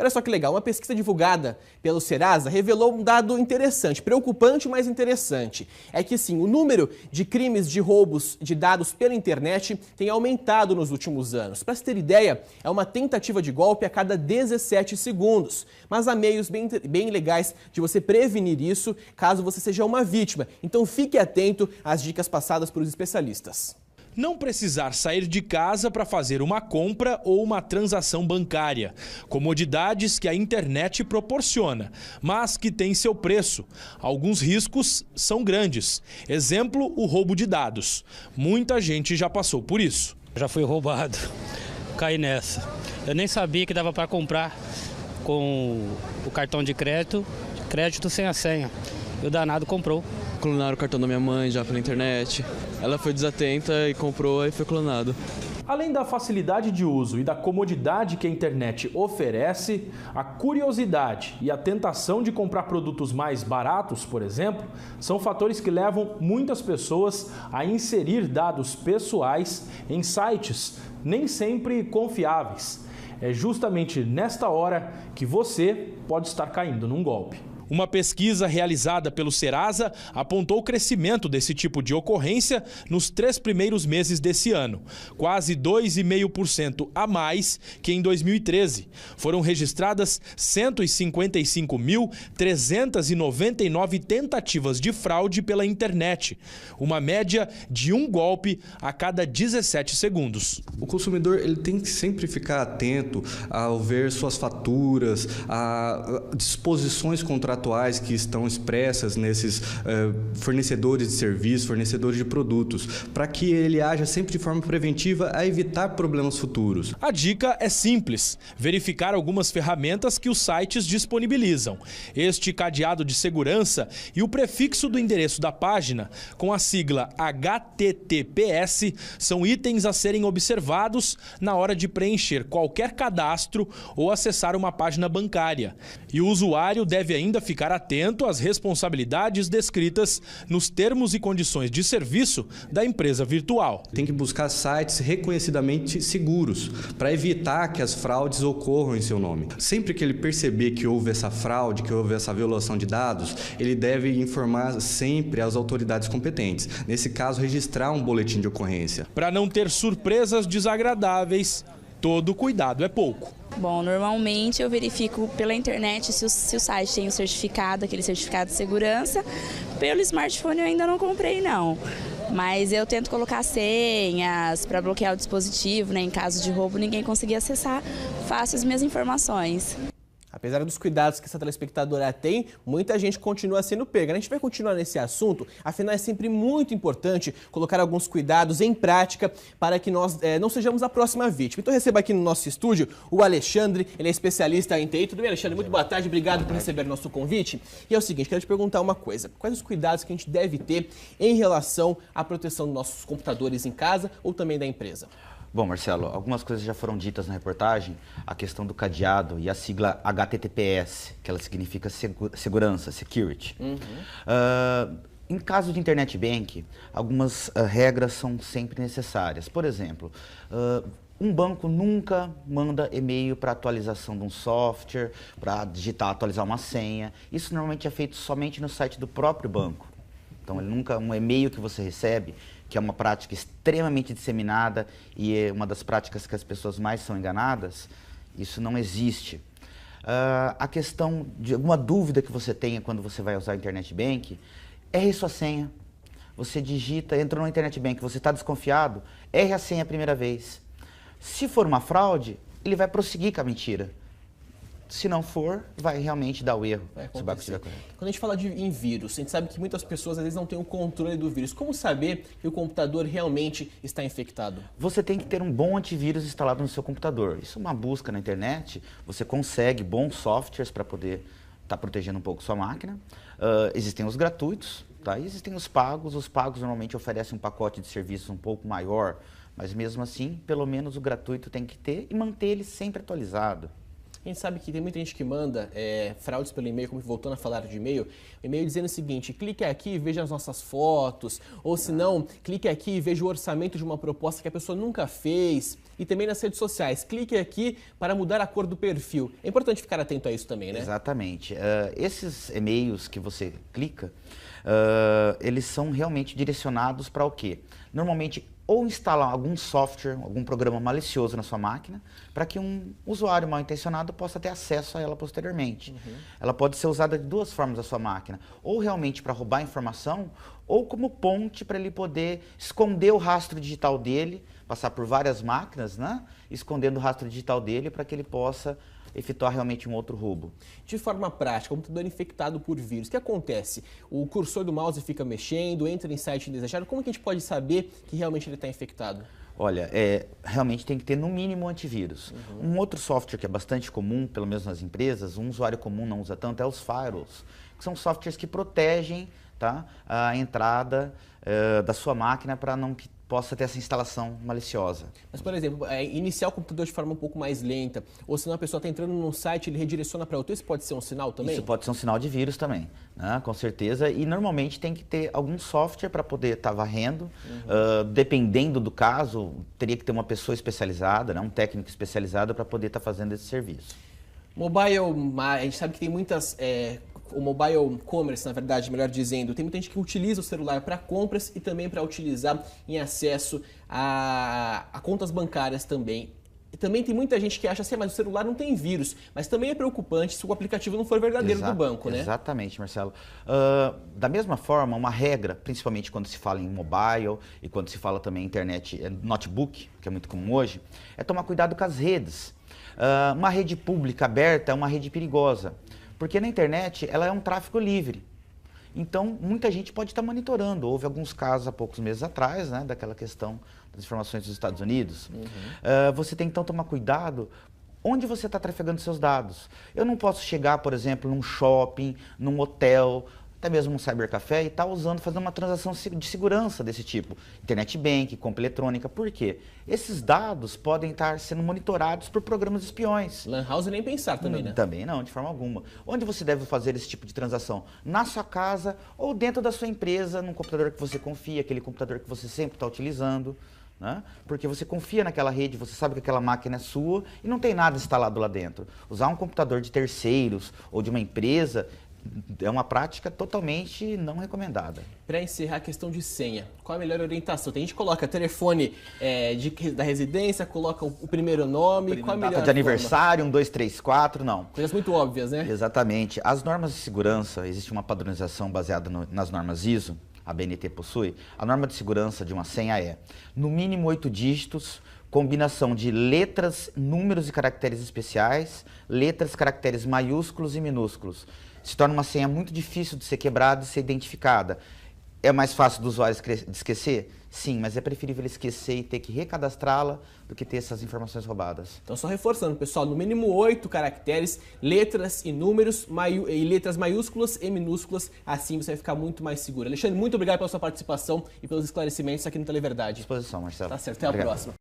Olha só que legal, uma pesquisa divulgada pelo Serasa revelou um dado interessante, preocupante, mas interessante. É que sim, o número de crimes de roubos de dados pela internet tem aumentado nos últimos anos. Para se ter ideia, é uma tentativa de golpe a cada 17 segundos. Mas há meios bem legais de você prevenir isso caso você seja uma vítima. Então fique atento às dicas passadas pelos especialistas. Não precisar sair de casa para fazer uma compra ou uma transação bancária. Comodidades que a internet proporciona, mas que têm seu preço. Alguns riscos são grandes. Exemplo, o roubo de dados. Muita gente já passou por isso. Já fui roubado, caí nessa. Eu nem sabia que dava para comprar com o cartão de crédito sem a senha. E o danado comprou. Clonaram o cartão da minha mãe já pela internet. Ela foi desatenta e comprou e foi clonado. Além da facilidade de uso e da comodidade que a internet oferece, a curiosidade e a tentação de comprar produtos mais baratos, por exemplo, são fatores que levam muitas pessoas a inserir dados pessoais em sites nem sempre confiáveis. É justamente nesta hora que você pode estar caindo num golpe. Uma pesquisa realizada pelo Serasa apontou o crescimento desse tipo de ocorrência nos 3 primeiros meses desse ano, quase 2,5% a mais que em 2013. Foram registradas 155.399 tentativas de fraude pela internet, uma média de um golpe a cada 17 segundos. O consumidor ele tem que sempre ficar atento ao ver suas faturas, a disposições contratuais que estão expressas nesses fornecedores de serviços, fornecedores de produtos, para que ele haja sempre de forma preventiva a evitar problemas futuros. A dica é simples: verificar algumas ferramentas que os sites disponibilizam. Este cadeado de segurança e o prefixo do endereço da página, com a sigla HTTPS, são itens a serem observados na hora de preencher qualquer cadastro ou acessar uma página bancária. E o usuário deve ainda ficar atento às responsabilidades descritas nos termos e condições de serviço da empresa virtual. Tem que buscar sites reconhecidamente seguros para evitar que as fraudes ocorram em seu nome. Sempre que ele perceber que houve essa fraude, que houve essa violação de dados, ele deve informar sempre às autoridades competentes. Nesse caso, registrar um boletim de ocorrência. Para não ter surpresas desagradáveis, todo cuidado é pouco. Bom, normalmente eu verifico pela internet se o site tem o certificado, aquele certificado de segurança. Pelo smartphone eu ainda não comprei, não. Mas eu tento colocar senhas para bloquear o dispositivo, né? Em caso de roubo, ninguém conseguir acessar fácil as minhas informações. Apesar dos cuidados que essa telespectadora tem, muita gente continua sendo pega. A gente vai continuar nesse assunto, afinal é sempre muito importante colocar alguns cuidados em prática para que nós não sejamos a próxima vítima. Então receba aqui no nosso estúdio o Alexandre, ele é especialista em TI. Tudo bem, Alexandre? Muito boa tarde, obrigado por receber o nosso convite. E é o seguinte, quero te perguntar uma coisa, quais os cuidados que a gente deve ter em relação à proteção dos nossos computadores em casa ou também da empresa? Bom, Marcelo, algumas coisas já foram ditas na reportagem, a questão do cadeado e a sigla HTTPS, que ela significa segurança, security. Em caso de internet bank, algumas regras são sempre necessárias. Por exemplo, um banco nunca manda e-mail para atualização de um software, para atualizar uma senha. Isso normalmente é feito somente no site do próprio banco. Então, um e-mail que você recebe, que é uma prática extremamente disseminada e é uma das práticas que as pessoas mais são enganadas, isso não existe. A questão de alguma dúvida que você tenha quando você vai usar a Internet Bank, erre sua senha. Você digita, entrou no Internet Bank, você está desconfiado, erre a senha a primeira vez. Se for uma fraude, ele vai prosseguir com a mentira. Se não for, vai realmente dar o erro. Se o banco estiver correto. Quando a gente fala em vírus, a gente sabe que muitas pessoas às vezes não têm o controle do vírus. Como saber que o computador realmente está infectado? Você tem que ter um bom antivírus instalado no seu computador. Isso é uma busca na internet, você consegue bons softwares para poder estar protegendo um pouco sua máquina. Existem os gratuitos, tá? E existem os pagos. Os pagos normalmente oferecem um pacote de serviços um pouco maior, mas mesmo assim, pelo menos o gratuito tem que ter e manter ele sempre atualizado. A gente sabe que tem muita gente que manda fraudes pelo e-mail, como voltando a falar de e-mail, e-mail dizendo o seguinte: clique aqui e veja as nossas fotos, ou se não, clique aqui e veja o orçamento de uma proposta que a pessoa nunca fez. E também nas redes sociais, clique aqui para mudar a cor do perfil. É importante ficar atento a isso também, né? Exatamente. Esses e-mails que você clica, eles são realmente direcionados para o quê? Normalmente, ou instalar algum software, algum programa malicioso na sua máquina, para que um usuário mal intencionado possa ter acesso a ela posteriormente. Ela pode ser usada de duas formas na sua máquina, ou realmente para roubar informação, ou como ponte para ele poder esconder o rastro digital dele, passar por várias máquinas, né? Escondendo o rastro digital dele para que ele possa efetuar realmente um outro roubo. De forma prática, o computador infectado por vírus, o que acontece? O cursor do mouse fica mexendo, entra em site indesejado, como que a gente pode saber que realmente ele está infectado? Olha, realmente tem que ter no mínimo antivírus. Um outro software que é bastante comum, pelo menos nas empresas, um usuário comum não usa tanto, é os firewalls, que são softwares que protegem, tá, a entrada da sua máquina para não que possa ter essa instalação maliciosa. Mas, por exemplo, iniciar o computador de forma um pouco mais lenta, ou se não a pessoa está entrando num site, ele redireciona para outro, isso pode ser um sinal também? Isso pode ser um sinal de vírus também, né? Com certeza. E normalmente tem que ter algum software para poder estar varrendo. Dependendo do caso, teria que ter uma pessoa especializada, né? Um técnico especializado para poder estar fazendo esse serviço. Mobile, a gente sabe que tem muitas... o mobile commerce, na verdade, melhor dizendo, tem muita gente que utiliza o celular para compras e também para utilizar em acesso a contas bancárias também. E também tem muita gente que acha assim, mas o celular não tem vírus, mas também é preocupante se o aplicativo não for verdadeiro do banco, né? Exatamente, Marcelo. Da mesma forma, uma regra, principalmente quando se fala em mobile e quando se fala também em internet, notebook, que é muito comum hoje, é tomar cuidado com as redes. Uma rede pública aberta é uma rede perigosa. Porque na internet ela é um tráfego livre. Então, muita gente pode estar monitorando. Houve alguns casos há poucos meses atrás, né, daquela questão das informações dos Estados Unidos. Você tem que então tomar cuidado onde você está trafegando seus dados. Eu não posso chegar, por exemplo, num shopping, num hotel, até mesmo um cybercafé e estar fazendo uma transação de segurança desse tipo. Internet bank, compra eletrônica. Por quê? Esses dados podem estar sendo monitorados por programas espiões. Lan house nem pensar também, né? Também não, de forma alguma. Onde você deve fazer esse tipo de transação? Na sua casa ou dentro da sua empresa, num computador que você confia, aquele computador que você sempre está utilizando. Né? Porque você confia naquela rede, você sabe que aquela máquina é sua e não tem nada instalado lá dentro. Usar um computador de terceiros ou de uma empresa é uma prática totalmente não recomendada. Para encerrar a questão de senha, qual a melhor orientação? Tem gente que coloca telefone da residência, coloca o primeiro nome, qual a melhor data de aniversário, 1, 2, 3, 4, não. Coisas muito óbvias, né? Exatamente. As normas de segurança, existe uma padronização baseada nas normas ISO, a BNT possui. A norma de segurança de uma senha é, no mínimo 8 dígitos, combinação de letras, números e caracteres especiais, letras, caracteres maiúsculos e minúsculos. Se torna uma senha muito difícil de ser quebrada e ser identificada. É mais fácil do usuário de esquecer? Sim, mas é preferível ele esquecer e ter que recadastrá-la do que ter essas informações roubadas. Então, só reforçando, pessoal, no mínimo 8 caracteres, letras e números, e letras maiúsculas e minúsculas, assim você vai ficar muito mais seguro. Alexandre, muito obrigado pela sua participação e pelos esclarecimentos aqui no Televerdade. À disposição, Marcelo. Tá certo, até a próxima.